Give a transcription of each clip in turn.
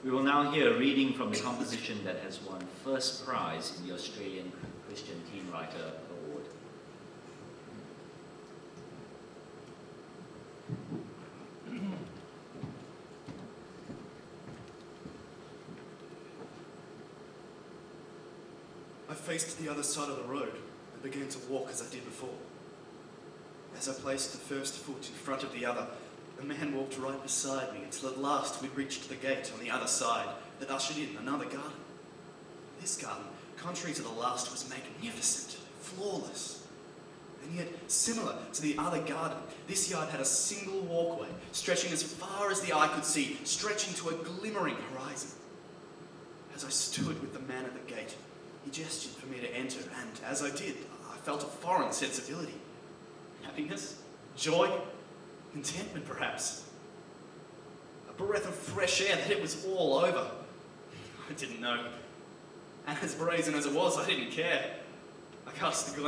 We will now hear a reading from the composition that has won first prize in the Australian Christian Teen Writer Award. I faced the other side of the road and began to walk as I did before. As I placed the first foot in front of the other, the man walked right beside me until at last we reached the gate on the other side that ushered in another garden. This garden, contrary to the last, was magnificent, flawless. And yet, similar to the other garden, this yard had a single walkway, stretching as far as the eye could see, stretching to a glimmering horizon. As I stood with the man at the gate, he gestured for me to enter, and as I did, I felt a foreign sensibility. Happiness? Joy? Contentment, perhaps? A breath of fresh air that it was all over. I didn't know. And as brazen as it was, I didn't care. I cast the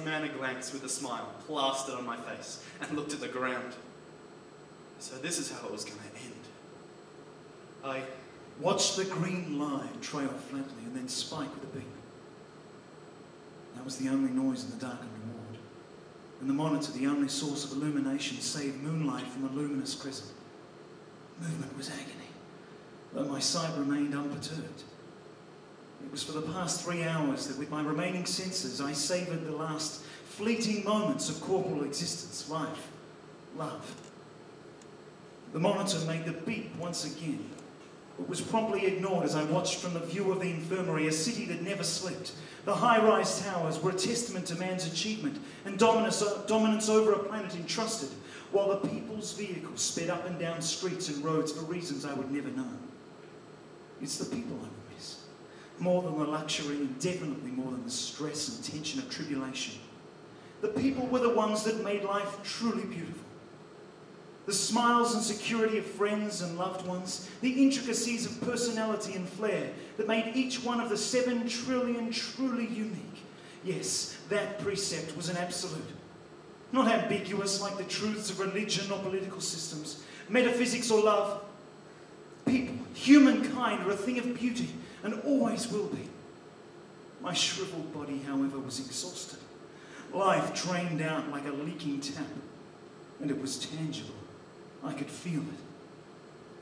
man a glance with a smile plastered on my face and looked at the ground. So this is how it was going to end. I watched the green line trail flatly and then spike with a beam. That was the only noise in the darkened ward, and the monitor the only source of illumination save moonlight from a luminous crescent. Movement was agony, though my sight remained unperturbed. It was for the past 3 hours that with my remaining senses I savoured the last fleeting moments of corporal existence, life, love. The monitor made the beep once again, but was promptly ignored as I watched from the view of the infirmary a city that never slept. The high-rise towers were a testament to man's achievement and dominance over a planet entrusted, while the people's vehicles sped up and down streets and roads for reasons I would never know. It's the people I would miss, more than the luxury and definitely more than the stress and tension of tribulation. The people were the ones that made life truly beautiful. The smiles and security of friends and loved ones, the intricacies of personality and flair that made each one of the 7 trillion truly unique. Yes, that precept was an absolute. Not ambiguous like the truths of religion or political systems, metaphysics or love. People, humankind, are a thing of beauty and always will be. My shriveled body, however, was exhausted. Life drained out like a leaking tap, and it was tangible. I could feel it.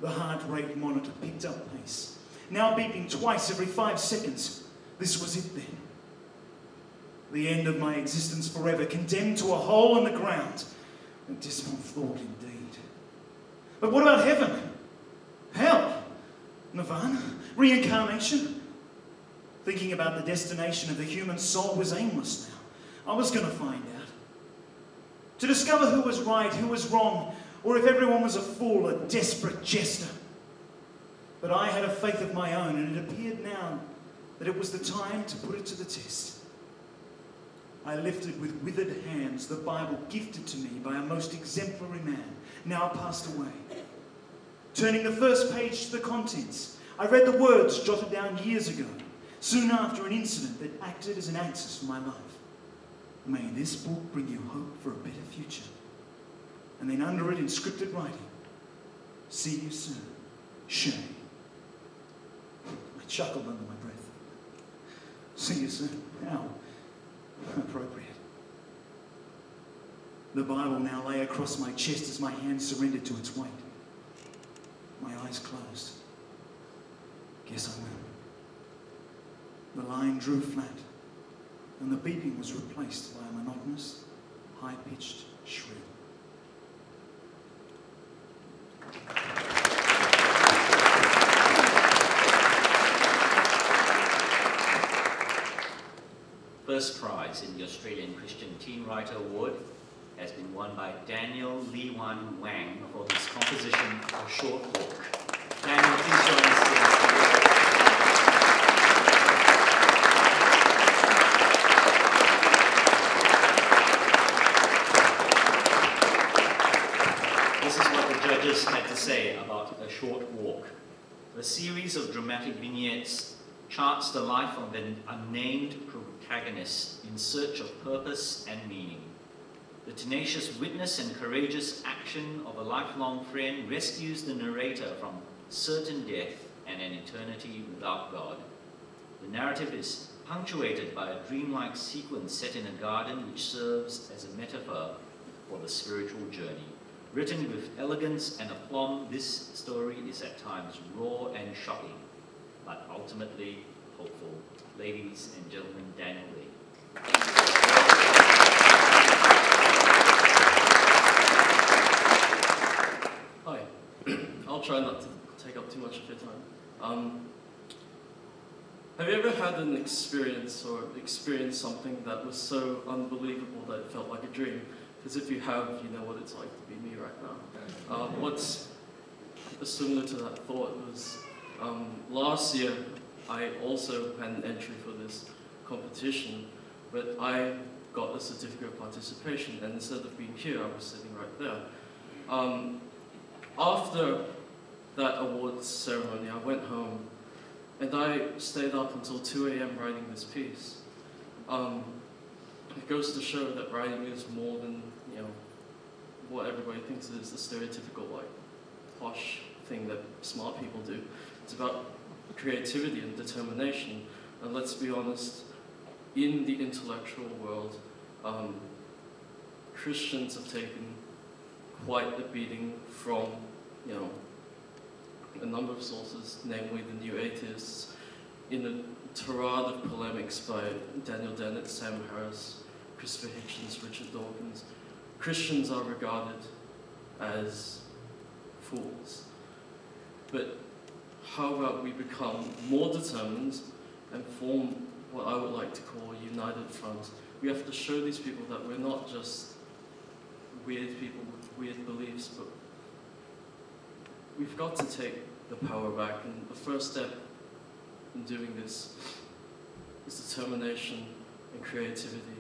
The heart rate monitor picked up pace, now beeping twice every 5 seconds. This was it then. The end of my existence forever, condemned to a hole in the ground. A dismal thought indeed. But what about heaven? Hell? Nirvana? Reincarnation? Thinking about the destination of the human soul was aimless now. I was going to find out. To discover who was right, who was wrong, or if everyone was a fool, a desperate jester. But I had a faith of my own, and it appeared now that it was the time to put it to the test. I lifted with withered hands the Bible gifted to me by a most exemplary man, now passed away. Turning the first page to the contents, I read the words jotted down years ago, soon after an incident that acted as an axis for my life. May this book bring you hope for a better future. And then under it, in scripted writing, see you soon, Shay. I chuckled under my breath. See you soon. How appropriate. The Bible now lay across my chest as my hand surrendered to its weight. My eyes closed. Guess I will. The line drew flat, and the beeping was replaced by a monotonous, high-pitched shrill. First prize in the Australian Christian Teen Writer Award has been won by Daniel Liwan Wang for his composition A Short Walk. Daniel, please join us here. This is what the judges had to say about A Short Walk. The series of dramatic vignettes charts the life of an unnamed protagonist in search of purpose and meaning. The tenacious witness and courageous action of a lifelong friend rescues the narrator from certain death and an eternity without God. The narrative is punctuated by a dreamlike sequence set in a garden which serves as a metaphor for the spiritual journey. Written with elegance and aplomb, this story is at times raw and shocking, but ultimately hopeful. Ladies and gentlemen, Daniel Lee. Hi. I'll try not to take up too much of your time. Have you ever had an experience or experienced something that was so unbelievable that it felt like a dream? Because if you have, you know what it's like to be me right now. What's similar to that thought was last year I also had an entry for this competition, but I got a certificate of participation, and instead of being here, I was sitting right there. After that awards ceremony, I went home, and I stayed up until 2 a.m. writing this piece. It goes to show that writing is more than, you know, what everybody thinks it is, the stereotypical, like, posh thing that smart people do. It's about creativity and determination. And let's be honest, in the intellectual world, Christians have taken quite a beating from, you know, a number of sources, namely the New Atheists, in a tirade of polemics by Daniel Dennett, Sam Harris, Christopher Hitchens, Richard Dawkins. Christians are regarded as fools. But how about we become more determined and form what I would like to call a united front? We have to show these people that we're not just weird people with weird beliefs, but we've got to take the power back, and the first step in doing this is determination and creativity.